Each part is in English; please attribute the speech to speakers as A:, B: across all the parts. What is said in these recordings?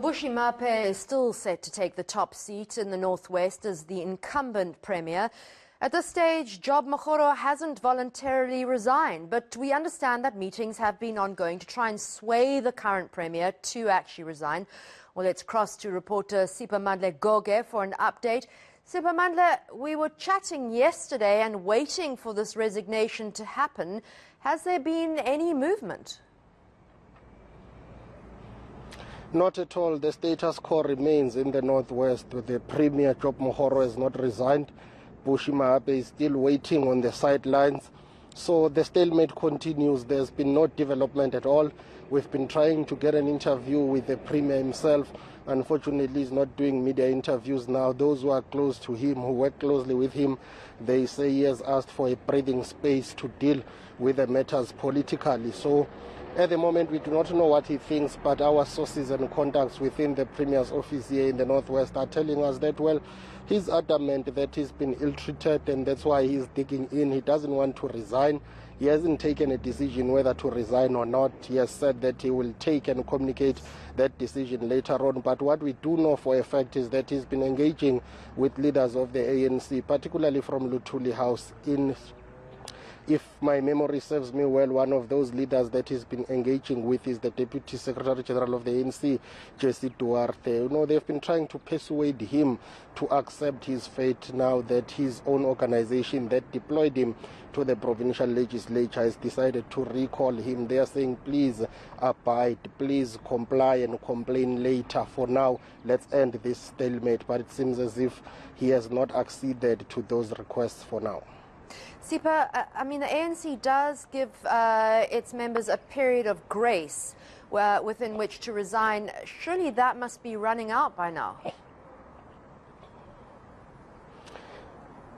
A: Bushi Mape is still set to take the top seat in the Northwest as the incumbent premier. At this stage, Job Mokgoro hasn't voluntarily resigned, but we understand that meetings have been ongoing to try and sway the current premier to actually resign. Well, let's cross to reporter Siphamandla Goge for an update. Siphamandla, we were chatting yesterday and waiting for this resignation to happen. Has there been any movement?
B: Not at all. The status quo remains in the Northwest. The Premier, Job Mokgoro, has not resigned. Bushi Mape is still waiting on the sidelines. So the stalemate continues. There's been no development at all. We've been trying to get an interview with the Premier himself. Unfortunately, he's not doing media interviews now. Those who are close to him, who work closely with him, they say he has asked for a breathing space to deal with the matters politically. So at the moment, we do not know what he thinks, but our sources and contacts within the Premier's office here in the Northwest are telling us that, well, he's adamant that he's been ill-treated and that's why he's digging in. He doesn't want to resign. He hasn't taken a decision whether to resign or not. He has said that he will take and communicate that decision later on. But what we do know for a fact is that he's been engaging with leaders of the ANC, particularly from Luthuli House in... If my memory serves me well, one of those leaders that he's been engaging with is the Deputy Secretary General of the ANC, Jesse Duarte. You know, they've been trying to persuade him to accept his fate now that his own organization that deployed him to the provincial legislature has decided to recall him. They are saying, please abide, please comply and complain later. For now, let's end this stalemate. But it seems as if he has not acceded to those requests for now.
A: Sipa, I mean, the ANC does give its members a period of grace within which to resign. Surely that must be running out by now.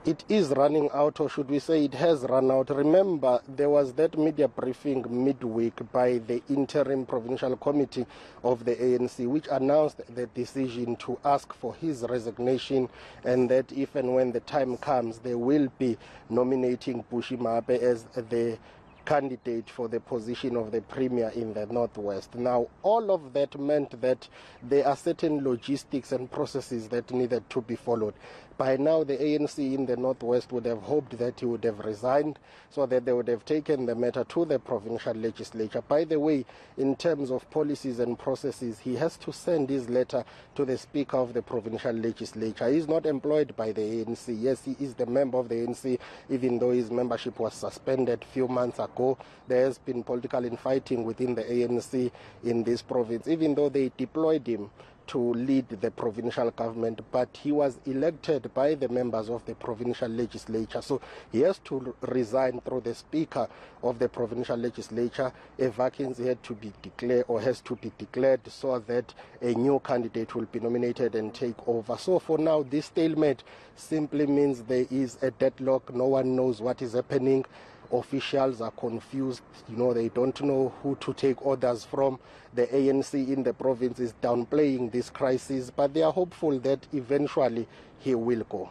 B: It is running out, or should we say it has run out. Remember, there was that media briefing midweek by the interim provincial committee of the ANC, which announced the decision to ask for his resignation, and that if and when the time comes, they will be nominating Bushi Mape as the candidate for the position of the Premier in the Northwest. Now, all of that meant that there are certain logistics and processes that needed to be followed. By now, the ANC in the Northwest would have hoped that he would have resigned so that they would have taken the matter to the provincial legislature. By the way, in terms of policies and processes, he has to send his letter to the Speaker of the provincial legislature. He is not employed by the ANC. Yes, he is the member of the ANC, even though his membership was suspended a few months ago. There has been political infighting within the ANC in this province, even though they deployed him to lead the provincial government, but he was elected by the members of the provincial legislature. So he has to resign through the Speaker of the provincial legislature. A vacancy had to be declared or has to be declared so that a new candidate will be nominated and take over. So for now, this stalemate simply means there is a deadlock. No one knows what is happening. Officials are confused, you know, they don't know who to take orders from. The ANC in the province is downplaying this crisis, but they are hopeful that eventually he will go.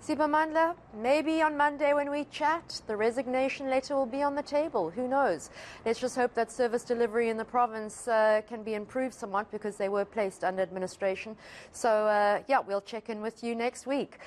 A: Siphamandla, maybe on Monday when we chat, the resignation letter will be on the table. Who knows? Let's just hope that service delivery in the province can be improved somewhat because they were placed under administration. So, yeah, we'll check in with you next week.